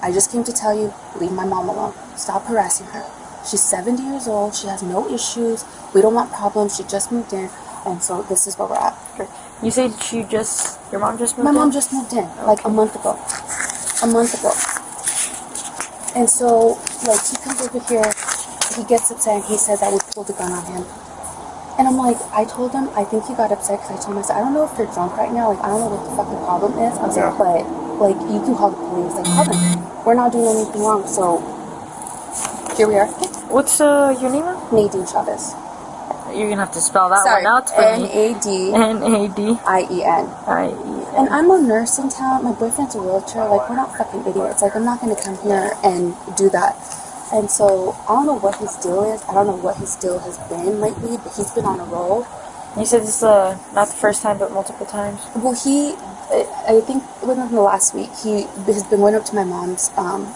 I just came to tell you, leave my mom alone. Stop harassing her. She's 70 years old. She has no issues. We don't want problems. She just moved in. And so this is where we're at. Okay. You said your mom just moved in? My mom just moved in, like a month ago. A month ago. And so, like, he comes over here, he gets upset, and he said that we pulled a gun on him. And I'm like, I told him, I think he got upset because I told him, I said, I don't know if you're drunk right now, like, I don't know what the fucking problem is. I was like, but, like, you can call the police, like, call them. We're not doing anything wrong, so here we are. What's your name? Nadine Chavez. You're gonna have to spell that one out for me. Nadine. And I'm a nurse in town. My boyfriend's a realtor. Like, we're not fucking idiots. Like, I'm not gonna come here and do that. And so I don't know what his deal is. I don't know what his deal has been lately, but he's been on a roll. You said this is not the first time, but multiple times. Well, I think within the last week, he has been going up to my mom's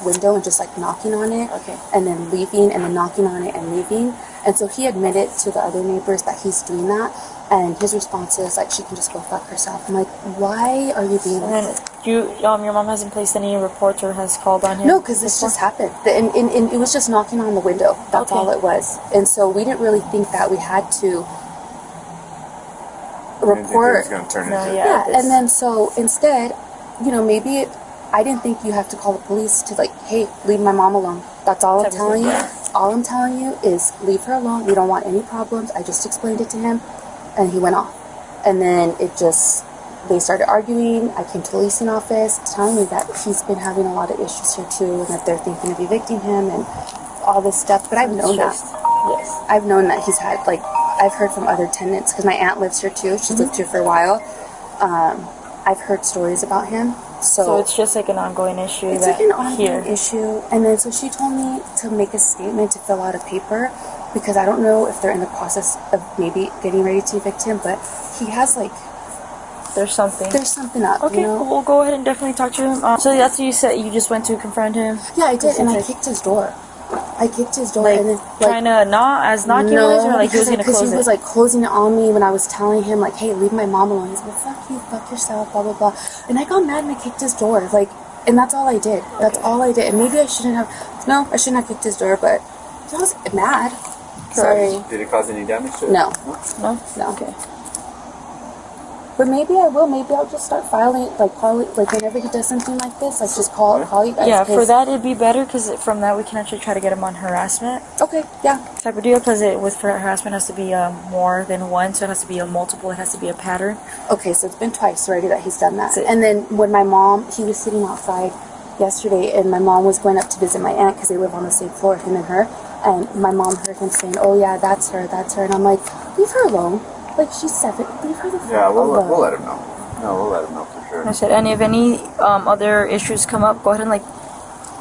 window and just like knocking on it, and then leaving, and then knocking on it and leaving. And so he admitted to the other neighbors that he's doing that, and his response is like, she can just go fuck herself. I'm like, why are you being like this? Your mom hasn't placed any reports or has called on him? No, because this just happened, and it was just knocking on the window. That's all it was. And so we didn't really think that we had to report. And then so instead, maybe I didn't think you have to call the police to like, hey, leave my mom alone. That's all I'm telling you. All I'm telling you is leave her alone. We don't want any problems. I just explained it to him, and he went off. And then they started arguing. I came to the leasing office telling me that he's been having a lot of issues here too, and that they're thinking of evicting him and all this stuff. But I've known that. Yes. I've known that he's had, like, I've heard from other tenants, because my aunt lives here too. She's lived here for a while. I've heard stories about him. So it's just like an ongoing issue. It's like an ongoing issue. And then so she told me to make a statement to fill out a paper, because I don't know if they're in the process of maybe getting ready to evict him, but he has like... There's something up. Okay, we'll go ahead and definitely talk to him. So that's what you said, you just went to confront him? Yeah, I did, and I kicked his door. And then trying to knock you guys, or like he was gonna close it? Because he was like closing it on me when I was telling him like, hey, leave my mom alone. He's like, fuck you, fuck yourself, blah blah blah. And I got mad and I kicked his door, like, and that's all I did. That's all I did. And maybe I shouldn't have kicked his door, but I was mad. Sorry. Did it cause any damage to it? No. Okay. But maybe I will. Maybe I'll just start filing, like, whenever he does something like this, like, just call you guys. Yeah, for that it'd be better, because from that we can actually try to get him on harassment. Okay, yeah. Type of deal, because for harassment it has to be more than one, so it has to be a multiple, it has to be a pattern. Okay, so it's been twice already that he's done that. And then when he was sitting outside yesterday, and my mom was going up to visit my aunt, because they live on the same floor, him and her, and my mom heard him saying, oh yeah, that's her, and I'm like, leave her alone. Like, she's 7. Leave her the fuck alone. We'll let him know. No, we'll let him know for sure. I said, and if any other issues come up, go ahead and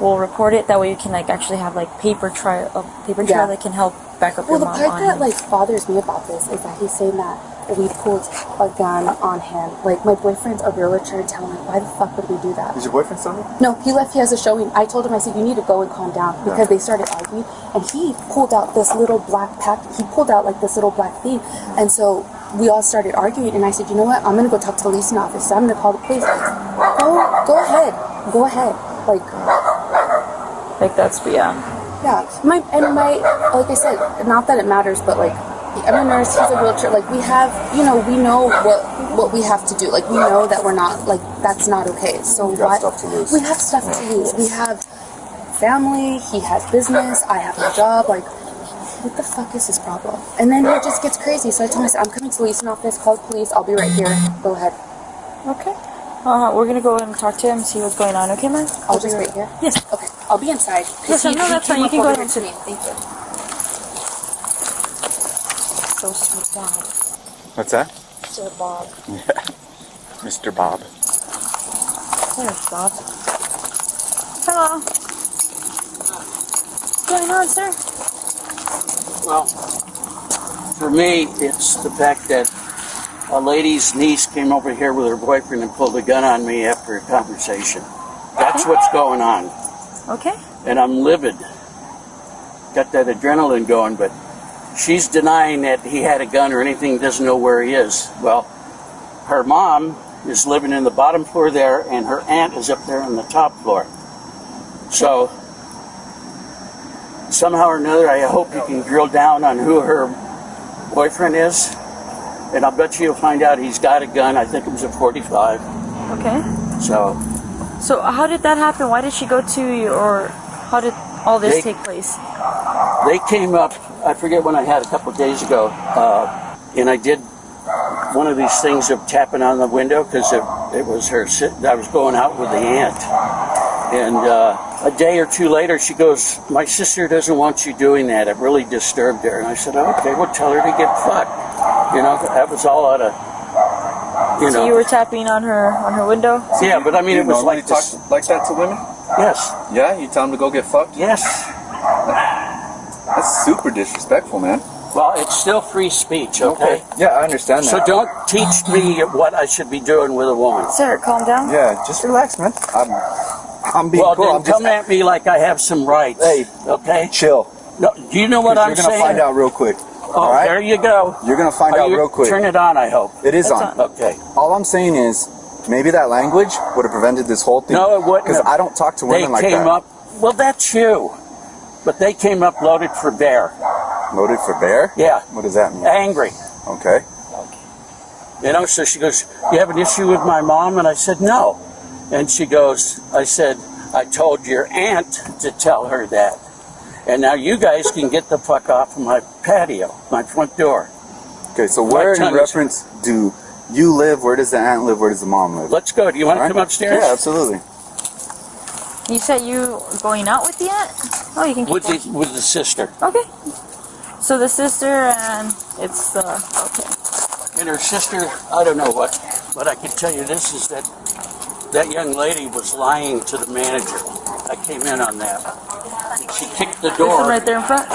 we'll report it. That way you can actually have paper trail that can help back up your mom. Well, the part that bothers me about this is that he's saying that we pulled a gun on him. Like, my boyfriend's a realtor, telling me, why the fuck would we do that? Is your boyfriend still there? No, he left. He has a showing. I told him, I said, you need to go and calm down, because they started arguing, and he pulled out this little black pack. He pulled out this little black thing, and so we all started arguing, and I said, you know what? I'm gonna go talk to the leasing office. I'm gonna call the police. Go ahead. Like that's Yeah. My like I said, not that it matters, but I'm a nurse, he's a realtor, we have, we know what we have to do, we know that we're not, that's not okay, so we have stuff to lose. We have stuff to lose. We have family, he has business, I have my job, what the fuck is his problem? And then he just gets crazy, so I told him, I said, I'm coming to the leasing office, call the police, I'll be right here, go ahead. Okay. We're gonna go ahead and talk to him, see what's going on, okay, man? I'll just wait here? Yes. Okay, I'll be inside. Yes, no, that's fine, you can go ahead and sit. Thank you. So sweet, Bob. What's that? Sir Bob. Yeah. Mr. Bob. There's Bob. Hello. What's going on, sir? Well, for me, it's the fact that a lady's niece came over here with her boyfriend and pulled a gun on me after a conversation. That's what's going on. Okay. And I'm livid. Got that adrenaline going, but she's denying that he had a gun or anything, doesn't know where he is. Well, her mom is living in the bottom floor there, and her aunt is up there on the top floor. So somehow or another, I hope you can drill down on who her boyfriend is, and I'll bet you'll find out he's got a gun. I think it was a .45. Okay. So how did that happen? Why did she go to you, or how did all this take place? They came up, I forget when I had a couple of days ago, and I did one of these things of tapping on the window because it was her. I was going out with the aunt. And a day or two later, she goes, "My sister doesn't want you doing that. It really disturbed her." And I said, "Okay, well, tell her to get fucked." You know, that was all out of, you know. So you were tapping on her window? Yeah, but I mean, it was like talk this. like that to women? Yes. Yeah, you tell them to go get fucked? Yes. That's super disrespectful, man. Well, it's still free speech, okay? Yeah, I understand that. So don't teach me what I should be doing with a woman. Sir, calm down. Yeah, just relax, man. I'm being Well, cool. then I'm just come at me like I have some rights. Hey, okay? chill. No, do you know what I'm You're saying? gonna find out real quick. Oh, all right? there you go. You're gonna find out real quick. Turn it on, I hope. It is It's on. Okay. All I'm saying is, maybe that language would have prevented this whole thing. No, it wouldn't. Because I don't talk to They women like came that. up. Well, that's you. But they came up loaded for bear. Loaded for bear? Yeah. What does that mean? Angry. Okay. You know, so she goes, "You have an issue with my mom?" And I said, "No." And she goes, I said, "I told your aunt to tell her that. And now you guys can get the fuck off of my patio, my front door." Okay, so where in reference do you live? Where does the aunt live? Where does the mom live? Let's go. Do you want to All right. come upstairs? Yeah, absolutely. You said you were going out with the aunt? Oh, you can keep walking. With the sister. Okay. So the sister and it's the... Okay. And her sister, I don't know what, but I can tell you this is that young lady was lying to the manager. I came in on that. And she kicked the This door. one right there in front?